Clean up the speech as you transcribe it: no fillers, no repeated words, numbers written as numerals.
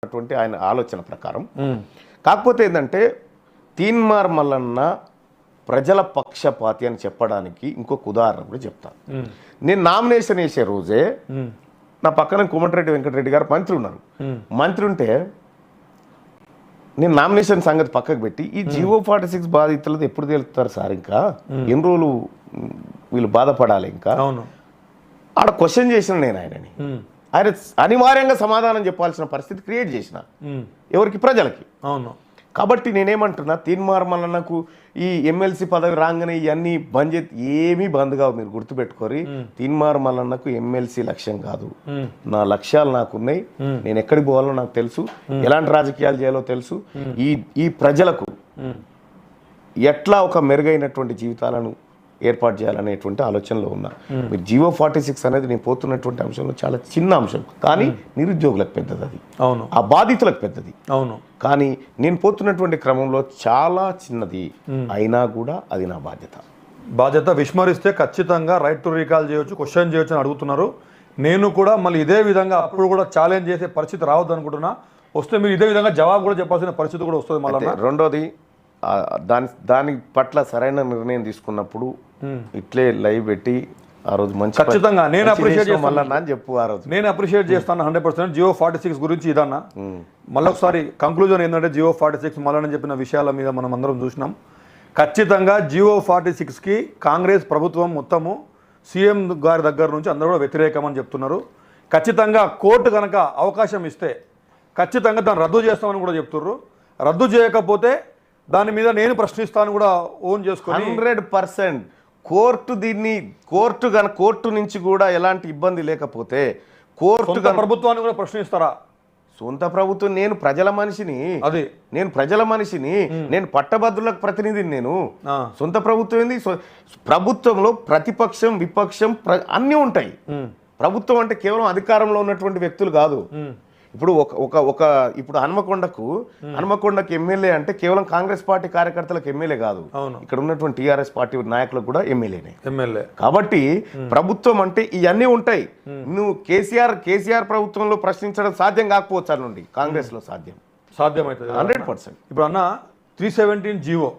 అటువంటి ఆయన ఆలోచన ప్రకారం. కాకపోతే ఏంటంటే తీన్మార్ మల్లన్న ప్రజల పక్షపాతి అని చెప్పడానికి ఇంకొక ఉదాహరణ కూడా చెప్తాను. నేను నామినేషన్ వేసే రోజే నా పక్కన కోమటిరెడ్డి వెంకటరెడ్డి గారు మంత్రి ఉన్నారు. మంత్రి ఉంటే నేను నామినేషన్ సంగతి పక్కకు పెట్టి ఈ జియో 46 బాధితులది ఎప్పుడు తేలుతారు సార్, ఇంకా ఎన్ని రోజులు వీళ్ళు బాధపడాలి, ఇంకా ఆడ క్వశ్చన్ చేసిన నేను ఆయనని. ఆయన అనివార్యంగా సమాధానం చెప్పాల్సిన పరిస్థితి క్రియేట్ చేసిన ఎవరికి, ప్రజలకి. అవును. కాబట్టి నేనేమంటున్నా, తీన్మార్ మల్లన్నకు ఈ ఎమ్మెల్సీ పదవి రాగానే ఇవన్నీ బంద్ చేసి ఏమీ బంద్ కావు. మీరు గుర్తుపెట్టుకోరి, తీన్మార్ మల్లన్నకు ఎమ్మెల్సీ లక్ష్యం కాదు. నా లక్ష్యాలు నాకున్నాయి, నేను ఎక్కడికి పోవాలో నాకు తెలుసు, ఎలాంటి రాజకీయాలు చేయాలో తెలుసు. ఈ ప్రజలకు ఎట్లా ఒక మెరుగైనటువంటి జీవితాలను ఏర్పాటు చేయాలనేటువంటి ఆలోచనలో ఉన్నా. మీరు జియో 46 అనేది నేను పోతున్నటువంటి అంశంలో చాలా చిన్న అంశం, కానీ నిరుద్యోగులకు పెద్దది అది. అవును. ఆ బాధితులకు పెద్దది. అవును. కానీ నేను పోతున్నటువంటి క్రమంలో చాలా చిన్నది అయినా కూడా అది నా బాధ్యత విస్మరిస్తే ఖచ్చితంగా రైట్ టు రీకాల్ చేయొచ్చు, క్వశ్చన్ చేయొచ్చు అని అడుగుతున్నారు. నేను కూడా మళ్ళీ ఇదే విధంగా అప్పుడు కూడా ఛాలెంజ్ చేసే పరిస్థితి రావద్దు అనుకుంటున్నా. వస్తే మీరు ఇదే విధంగా జవాబు కూడా చెప్పాల్సిన పరిస్థితి కూడా వస్తుంది. మళ్ళీ రెండోది, దాని పట్ల సరైన నిర్ణయం తీసుకున్నప్పుడు ఇట్లే లైవ్ పెట్టి ఆ రోజు మంచి ఖచ్చితంగా నేను అప్రిషియేట్ చేస్తాను చెప్పు. ఆ రోజు నేను అప్రిషియేట్ చేస్తాను 100%. జియో 46 గురించి ఇదన్నా మళ్ళీ ఒకసారి కంక్లూజన్ ఏంటంటే, జియో 46 మళ్ళీ చెప్పిన విషయాల మీద మనం అందరం చూసినాం. ఖచ్చితంగా జియో 46కి కాంగ్రెస్ ప్రభుత్వం మొత్తము సీఎం గారి దగ్గర నుంచి అందరూ కూడా వ్యతిరేకం అని చెప్తున్నారు. ఖచ్చితంగా కోర్టు కనుక అవకాశం ఇస్తే ఖచ్చితంగా దాన్ని రద్దు చేస్తామని కూడా చెప్తున్నారు. రద్దు చేయకపోతే దాని మీద నేను ప్రశ్నిస్తాను కూడా ఓన్ చేసుకొని 100% కోర్టు నుంచి కూడా ఎలాంటి ఇబ్బంది లేకపోతే కోర్టు ప్రభుత్వాన్ని కూడా ప్రశ్నిస్తారా? సొంత ప్రభుత్వం, నేను ప్రజల మనిషిని, నేను పట్టభద్రులకు ప్రతినిధిని. నేను సొంత ప్రభుత్వం ఏంది? ప్రభుత్వంలో ప్రతిపక్షం, విపక్షం అన్నీ ఉంటాయి. ప్రభుత్వం అంటే కేవలం అధికారంలో ఉన్నటువంటి వ్యక్తులు కాదు. ఇప్పుడు ఇప్పుడు హన్మకొండకు ఎమ్మెల్యే అంటే కేవలం కాంగ్రెస్ పార్టీ కార్యకర్తలకు ఎమ్మెల్యే కాదు, ఇక్కడ ఉన్నటువంటి టీఆర్ఎస్ పార్టీ నాయకులకు కూడా ఎమ్మెల్యే. కాబట్టి ప్రభుత్వం అంటే ఇవన్నీ ఉంటాయి. నువ్వు కేసీఆర్ ప్రభుత్వంలో ప్రశ్నించడం సాధ్యం కాకపోవచ్చు, నుండి కాంగ్రెస్ లో సాధ్యమవుతుంది 100%. ఇప్పుడు అన్న 317 జీవో